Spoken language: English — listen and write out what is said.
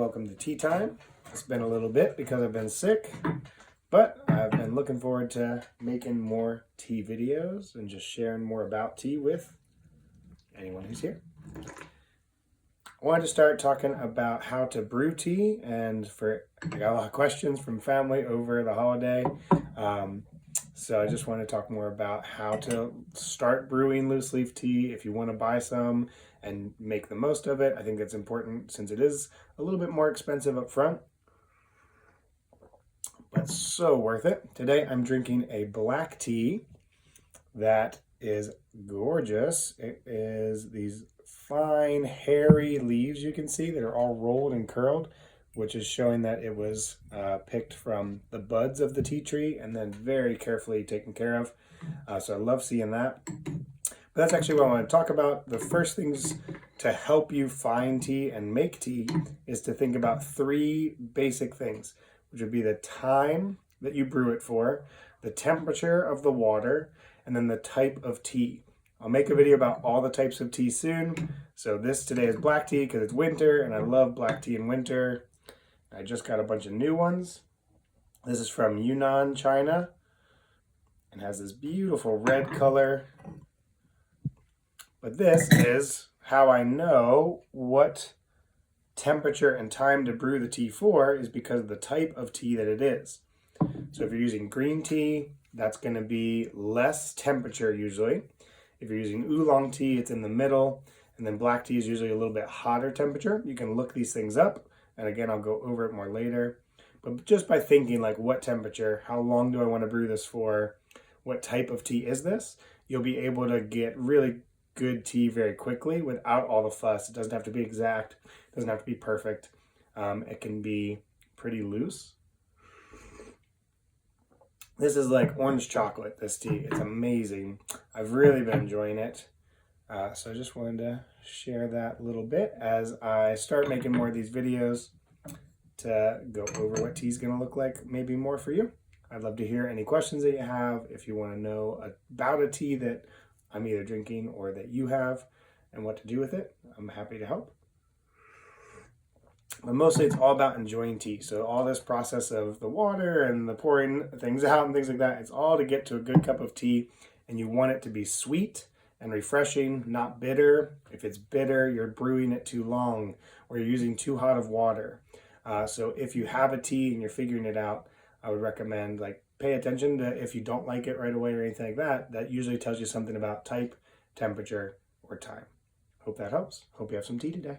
Welcome to tea time. It's been a little bit because I've been sick, but I've been looking forward to making more tea videos and just sharing more about tea with anyone who's here. I wanted to start talking about how to brew tea, and I got a lot of questions from family over the holiday. So I just want to talk more about how to start brewing loose leaf tea if you want to buy some and make the most of it. I think that's important since it is a little bit more expensive up front, but so worth it. Today I'm drinking a black tea that is gorgeous. It is these fine hairy leaves you can see that are all rolled and curled, which is showing that it was picked from the buds of the tea tree and then very carefully taken care of. So I love seeing that. But that's actually what I want to talk about. The first things to help you find tea and make tea is to think about three basic things, which would be the time that you brew it for, the temperature of the water, and then the type of tea. I'll make a video about all the types of tea soon. So this today is black tea because it's winter and I love black tea in winter. I just got a bunch of new ones. This is from Yunnan, China, and has this beautiful red color. But this is how I know what temperature and time to brew the tea for, is because of the type of tea that it is. So if you're using green tea, that's going to be less temperature usually. If you're using oolong tea, it's in the middle. And then black tea is usually a little bit hotter temperature. You can look these things up. And again, I'll go over it more later. But just by thinking like what temperature, how long do I want to brew this for, what type of tea is this, you'll be able to get really good tea very quickly without all the fuss. It doesn't have to be exact. It doesn't have to be perfect. It can be pretty loose. This is like orange chocolate, this tea. It's amazing. I've really been enjoying it. So I just wanted to share that a little bit as I start making more of these videos to go over what tea's gonna look like, maybe more for you. I'd love to hear any questions that you have. If you wanna know about a tea that I'm either drinking or that you have and what to do with it, I'm happy to help. But mostly it's all about enjoying tea. So all this process of the water and the pouring things out and things like that, it's all to get to a good cup of tea, and you want it to be sweet and refreshing, not bitter. If it's bitter, you're brewing it too long or you're using too hot of water. So if you have a tea and you're figuring it out, I would recommend pay attention to if you don't like it right away or anything like that. That usually tells you something about type, temperature, or time. Hope that helps. Hope you have some tea today.